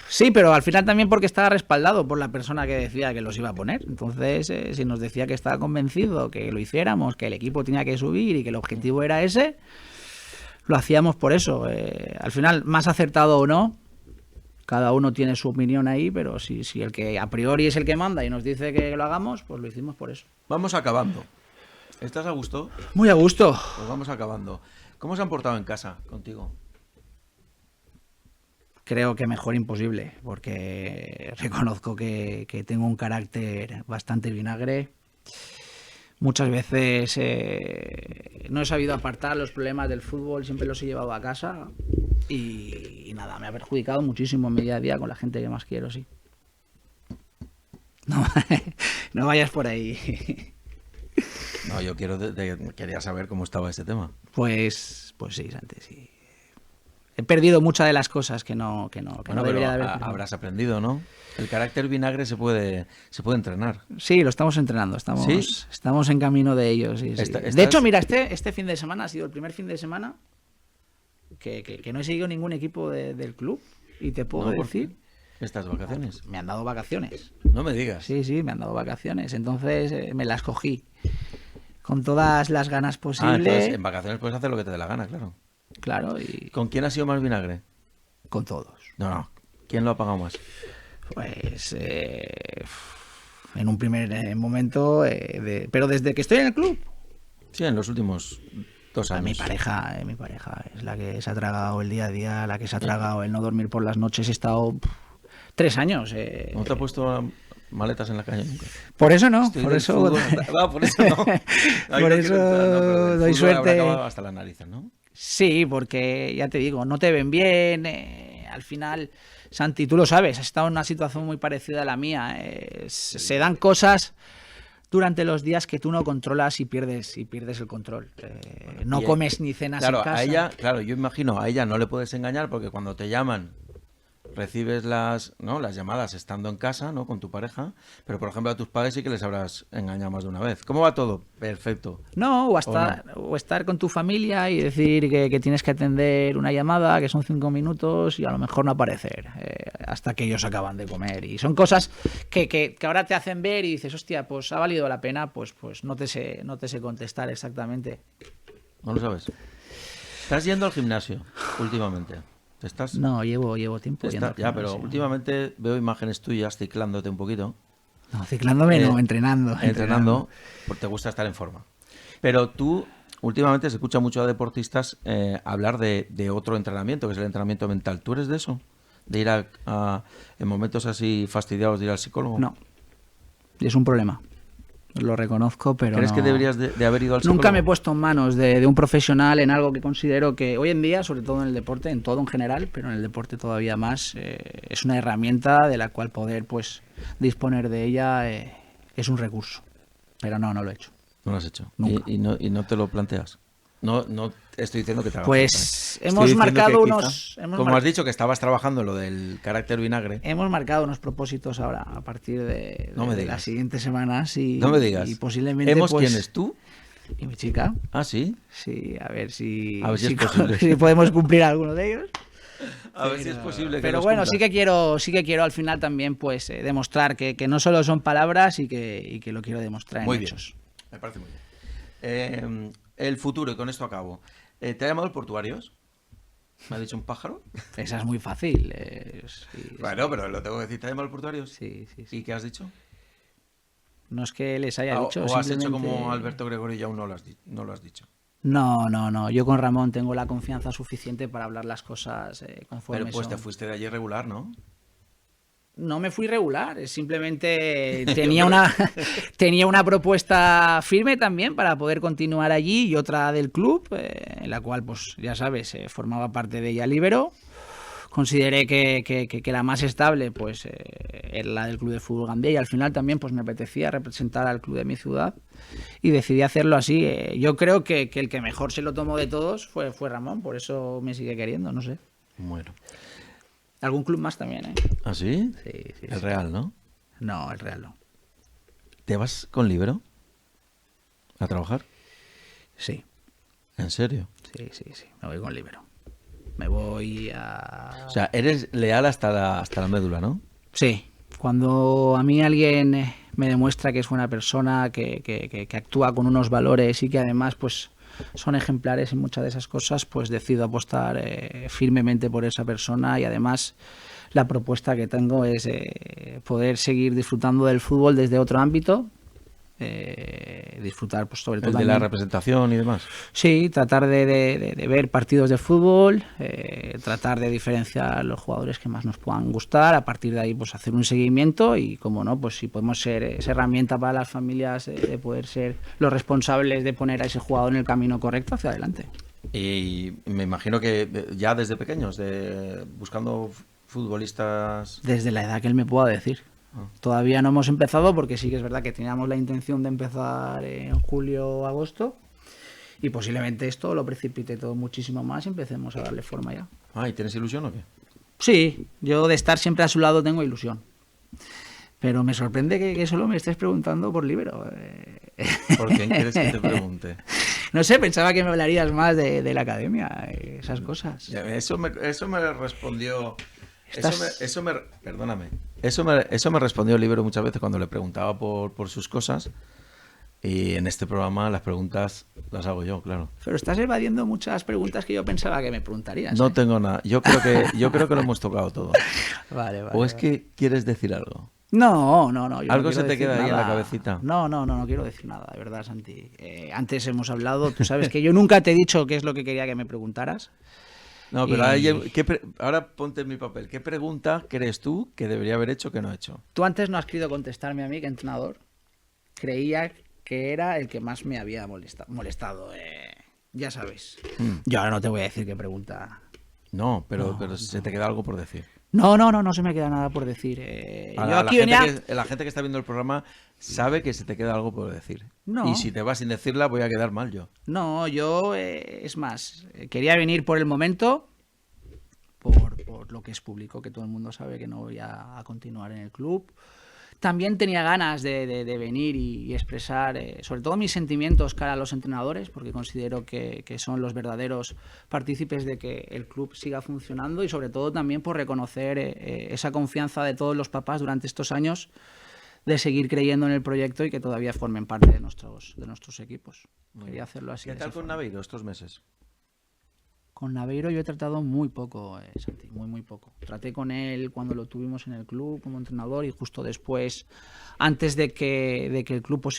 S4: Sí, pero al final también porque estaba respaldado por la persona que decía que los iba a poner. Entonces, si nos decía que estaba convencido que lo hiciéramos, que el equipo tenía que subir y que el objetivo era ese, lo hacíamos por eso. Al final, más acertado o no, cada uno tiene su opinión ahí, pero si el que a priori es el que manda y nos dice que lo hagamos, pues lo hicimos por eso.
S3: Vamos acabando. ¿Estás a gusto?
S4: Muy a gusto.
S3: Pues vamos acabando. ¿Cómo se han portado en casa contigo?
S4: Creo que mejor imposible, porque reconozco que tengo un carácter bastante vinagre. Muchas veces no he sabido apartar los problemas del fútbol, siempre los he llevado a casa y nada, me ha perjudicado muchísimo en mi día a día con la gente que más quiero, sí. No vayas por ahí.
S3: No, yo quería saber cómo estaba ese tema.
S4: Pues sí, Santi, sí. He perdido muchas de las cosas que no debería de haber perdido.
S3: Habrás aprendido, ¿no? El carácter vinagre se puede entrenar.
S4: Sí, lo estamos entrenando, estamos en camino de ello. Sí. De hecho, mira, este fin de semana ha sido el primer fin de semana que no he seguido ningún equipo del club, y te puedo decir...
S3: ¿Estas vacaciones?
S4: Me han dado vacaciones.
S3: No me digas.
S4: Sí, me han dado vacaciones, entonces me las cogí con todas las ganas posibles.
S3: Entonces en vacaciones puedes hacer lo que te dé la gana, claro.
S4: Claro, y...
S3: ¿Con quién ha sido más vinagre?
S4: Con todos.
S3: No. ¿Quién lo ha pagado más?
S4: Pues... en un primer momento, pero desde que estoy en el club,
S3: Sí, en los últimos 2 años.
S4: mi pareja es la que se ha tragado el día a día, la que se ha tragado el no dormir por las noches. He estado 3 años.
S3: ¿No te ha puesto maletas en la calle nunca?
S4: Por eso no,
S3: Estoy
S4: por
S3: del
S4: eso...
S3: fútbol, por eso no. Ahí
S4: Por
S3: no
S4: eso
S3: quiero entrar, no, pero el
S4: doy
S3: fútbol habrá
S4: suerte.
S3: acabado hasta las narices, ¿no?
S4: Sí, porque ya te digo, no te ven bien. Al final, Santi, tú lo sabes, has estado en una situación muy parecida a la mía. Se dan cosas durante los días que tú no controlas y pierdes el control. No
S3: y-
S4: comes ni cenas
S3: Claro,
S4: en casa.
S3: a ella, claro, yo imagino, a ella no le puedes engañar porque cuando te llaman recibes las llamadas estando en casa, ¿no? Con tu pareja, pero por ejemplo a tus padres sí que les habrás engañado más de una vez. ¿Cómo va todo? Perfecto.
S4: No, o estar con tu familia y decir que tienes que atender una llamada, que son 5 minutos y a lo mejor no aparecer hasta que ellos acaban de comer. Y son cosas que ahora te hacen ver y dices, hostia, pues ha valido la pena, pues no te sé contestar exactamente.
S3: No lo sabes. ¿Estás yendo al gimnasio últimamente? ¿Te estás?
S4: No, llevo tiempo yendo al
S3: Ya, pero
S4: gimnasio.
S3: últimamente veo imágenes tuyas ciclándote un poquito.
S4: No, ciclándome no,
S3: Eh,
S4: entrenando.
S3: Entrenando, porque te gusta estar en forma. Pero tú, últimamente se escucha mucho a deportistas hablar de otro entrenamiento, que es el entrenamiento mental. ¿Tú eres de eso? ¿De ir en momentos así fastidiados, de ir al psicólogo?
S4: No, y es un problema. Lo reconozco, pero
S3: ¿Crees
S4: no.
S3: que deberías de haber ido al psicólogo?
S4: Nunca me he puesto en manos de un profesional en algo que considero que hoy en día, sobre todo en el deporte, en todo en general, pero en el deporte todavía más, es una herramienta de la cual poder pues disponer de ella es un recurso. Pero no lo he hecho.
S3: No lo has hecho.
S4: Nunca.
S3: ¿Y no te lo planteas? No estoy diciendo que te haga
S4: Pues
S3: falta, ¿eh?
S4: hemos
S3: Estoy diciendo
S4: marcado
S3: que
S4: unos...
S3: quizá, como has dicho que estabas trabajando en lo del carácter vinagre.
S4: Hemos marcado unos propósitos ahora a partir de
S3: No me
S4: de
S3: digas.
S4: las siguientes semanas y,
S3: No me digas.
S4: y posiblemente
S3: ¿Hemos
S4: pues,
S3: quién es tú?
S4: y mi chica.
S3: Ah, sí.
S4: Sí, a ver si
S3: es posible.
S4: si podemos cumplir alguno de ellos.
S3: A ver si es posible que
S4: Pero
S3: los
S4: bueno,
S3: cumplas.
S4: sí que quiero al final también pues demostrar que no solo son palabras y que lo quiero demostrar
S3: Muy
S4: en
S3: bien.
S4: hechos.
S3: Me parece muy bien. El futuro, y con esto acabo. ¿Te ha llamado el Portuarios? ¿Me ha dicho un pájaro?
S4: Esa es muy fácil. Sí,
S3: Bueno, pero lo tengo que decir. ¿Te ha llamado el Portuarios?
S4: sí.
S3: ¿Y qué has dicho?
S4: No es que les haya dicho.
S3: ¿O has hecho
S4: simplemente-
S3: como Alberto Gregorio y aún no lo has dicho?
S4: No. Yo con Ramón tengo la confianza suficiente para hablar las cosas conforme
S3: Pero pues
S4: son.
S3: te fuiste de allí regular, ¿no?
S4: No me fui regular, simplemente tenía una propuesta firme también para poder continuar allí y otra del club, en la cual, pues ya sabes, formaba parte de ella Líbero. Consideré que la más estable pues era la del Club de Fútbol Gandía y al final también pues me apetecía representar al club de mi ciudad y decidí hacerlo así. Yo creo que el que mejor se lo tomó de todos fue Ramón, por eso me sigue queriendo, no sé.
S3: Bueno.
S4: Algún club más también, ¿eh?
S3: ¿Ah, sí?
S4: Sí.
S3: El Real, ¿no?
S4: No, el Real no.
S3: ¿Te vas con Líbero a trabajar?
S4: Sí.
S3: ¿En serio?
S4: Sí. Me voy con Líbero. Me voy a...
S3: O sea, eres leal hasta la médula, ¿no?
S4: Sí. Cuando a mí alguien me demuestra que es buena persona, que actúa con unos valores y que además pues son ejemplares en muchas de esas cosas, pues decido apostar firmemente por esa persona y además la propuesta que tengo es poder seguir disfrutando del fútbol desde otro ámbito, disfrutar pues sobre todo
S3: El de la
S4: también-
S3: representación y demás.
S4: Sí, tratar de ver partidos de fútbol, tratar de diferenciar los jugadores que más nos puedan gustar, a partir de ahí pues hacer un seguimiento y como no, pues si podemos ser esa herramienta para las familias de poder ser los responsables de poner a ese jugador en el camino correcto hacia adelante.
S3: Y me imagino que ya desde pequeños, buscando futbolistas...
S4: Desde la edad que él me pueda decir. Todavía no hemos empezado porque sí que es verdad que teníamos la intención de empezar en julio o agosto y posiblemente esto lo precipite todo muchísimo más y empecemos a darle forma ya.
S3: ¿Y tienes ilusión o qué?
S4: Sí, yo de estar siempre a su lado tengo ilusión. Pero me sorprende que solo me estés preguntando por Líbero.
S3: ¿Por quién quieres que te pregunte?
S4: No sé, pensaba que me hablarías más de la academia, esas cosas.
S3: Eso me respondió...
S4: Estás-
S3: Perdóname. Eso me respondió Líbero muchas veces cuando le preguntaba por sus cosas. Y en este programa las preguntas las hago yo, claro.
S4: Pero estás evadiendo muchas preguntas que yo pensaba que me preguntarías.
S3: No
S4: ¿eh?
S3: tengo nada. Yo creo que lo hemos tocado todo.
S4: Vale.
S3: ¿O es que quieres decir algo?
S4: No. Yo
S3: ¿Algo
S4: no
S3: se
S4: quiero
S3: te queda
S4: decir
S3: ahí en la
S4: nada.
S3: cabecita?
S4: No quiero decir nada, de verdad, Santi. Antes hemos hablado, tú sabes que yo nunca te he dicho qué es lo que quería que me preguntaras.
S3: No, pero
S4: Y-
S3: ahora ponte en mi papel. ¿Qué pregunta crees tú que debería haber hecho que no he hecho?
S4: Tú antes no has querido contestarme a mí, que entrenador creía que era el que más me había molestado. Ya sabes. Yo ahora no te voy a decir qué pregunta.
S3: No, pero se te queda algo por decir.
S4: No se me queda nada por decir. Yo aquí venía...
S3: La gente que está viendo el programa sabe que se te queda algo por decir.
S4: No.
S3: Y si te vas sin decirla, voy a quedar mal yo.
S4: No, yo, es más, quería venir por el momento, por lo que es público, que todo el mundo sabe que no voy a continuar en el club. También tenía ganas de venir y expresar, sobre todo mis sentimientos cara a los entrenadores, porque considero que son los verdaderos partícipes de que el club siga funcionando, y sobre todo también por reconocer esa confianza de todos los papás durante estos años de seguir creyendo en el proyecto y que todavía formen parte de nuestros equipos. Quería hacerlo así.
S3: ¿Qué
S4: de
S3: tal
S4: esa
S3: con
S4: forma.
S3: Naveiro estos meses?
S4: Con Naveiro yo he tratado muy poco, Santi, muy poco. Traté con él cuando lo tuvimos en el club como entrenador, y justo después, antes de que el club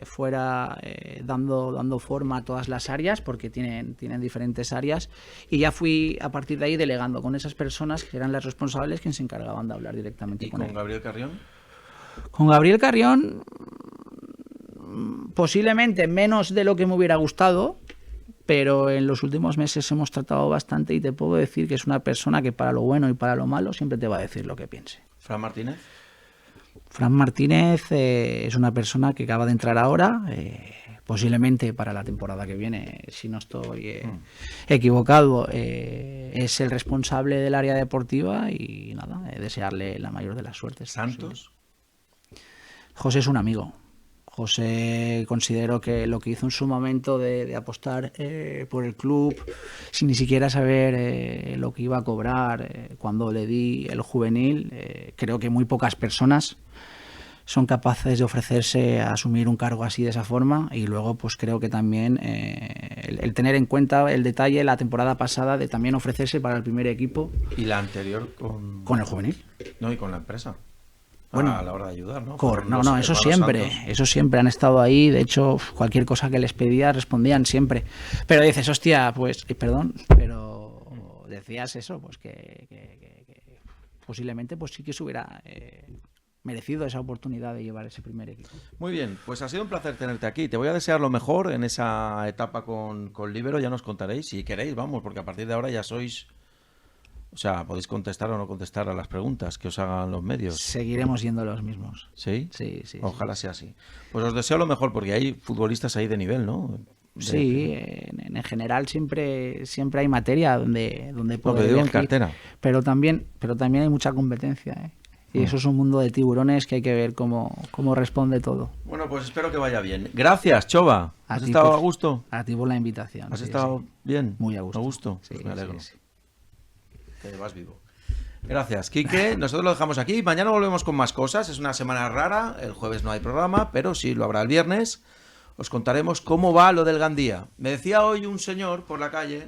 S4: fuera dando forma a todas las áreas, porque tienen diferentes áreas, y ya fui a partir de ahí delegando con esas personas que eran las responsables, quienes se encargaban de hablar directamente
S3: ¿Y
S4: con
S3: con
S4: él.
S3: Gabriel Carrión?
S4: Con Gabriel Carrión, posiblemente menos de lo que me hubiera gustado, pero en los últimos meses hemos tratado bastante, y te puedo decir que es una persona que para lo bueno y para lo malo siempre te va a decir lo que piense.
S3: ¿Fran Martínez?
S4: Fran Martínez es una persona que acaba de entrar ahora, posiblemente para la temporada que viene, si no estoy equivocado, es el responsable del área deportiva, y nada, desearle la mayor de las suertes.
S3: ¿Santos?
S4: José es un amigo. José, considero que lo que hizo en su momento de apostar por el club sin ni siquiera saber lo que iba a cobrar cuando le di el juvenil, creo que muy pocas personas son capaces de ofrecerse a asumir un cargo así de esa forma. Y luego pues creo que también el tener en cuenta el detalle la temporada pasada de también ofrecerse para el primer equipo.
S3: ¿Y la anterior
S4: con el juvenil?
S3: No, y con la empresa.
S4: Bueno,
S3: a la hora de ayudar, ¿no?
S4: Eso siempre han estado ahí. De hecho, cualquier cosa que les pedía respondían siempre. Pero dices, hostia, pues, perdón, pero decías eso, pues que posiblemente pues sí que se hubiera merecido esa oportunidad de llevar ese primer equipo.
S3: Muy bien, pues ha sido un placer tenerte aquí. Te voy a desear lo mejor en esa etapa con Líbero. Ya nos contaréis, si queréis, vamos, porque a partir de ahora ya sois... O sea, podéis contestar o no contestar a las preguntas que os hagan los medios.
S4: Seguiremos yendo los mismos.
S3: ¿Sí?
S4: Sí.
S3: Ojalá sea así. Pues os deseo lo mejor, porque hay futbolistas ahí de nivel, ¿no?
S4: Sí, en general siempre hay materia donde poder
S3: digo en
S4: elegir,
S3: cartera.
S4: pero también hay mucha competencia, y eso es un mundo de tiburones que hay que ver cómo responde todo.
S3: Bueno, pues espero que vaya bien. Gracias, Chova. ¿Has
S4: A ti
S3: estado
S4: por-
S3: a gusto?
S4: A ti por la invitación.
S3: ¿Has
S4: sí,
S3: estado
S4: sí.
S3: bien?
S4: Muy a gusto.
S3: ¿A gusto?
S4: Sí,
S3: Pues me alegro.
S4: sí.
S3: Que vas vivo. Gracias, Quique. Nosotros lo dejamos aquí. Mañana volvemos con más cosas. Es una semana rara. El jueves no hay programa, pero sí lo habrá el viernes. Os contaremos cómo va lo del Gandía. Me decía hoy un señor por la calle.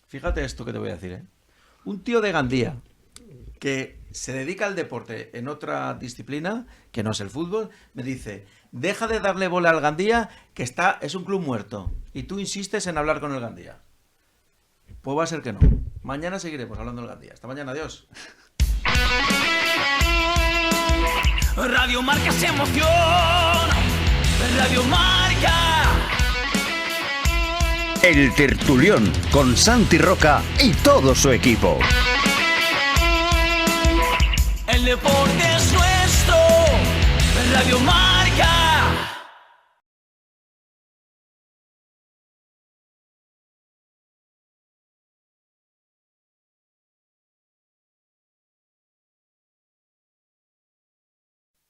S3: Fíjate esto que te voy a decir, ¿eh? Un tío de Gandía que se dedica al deporte en otra disciplina, que no es el fútbol, me dice: deja de darle bola al Gandía, que es un club muerto. Y tú insistes en hablar con el Gandía. Pues va a ser que no. Mañana seguiremos hablando del Gandía. Hasta mañana, adiós.
S1: Radio Marca es emoción. Radio Marca.
S2: El Tertulión con Santi Roca y todo su equipo.
S1: El deporte es nuestro. Radio Marca.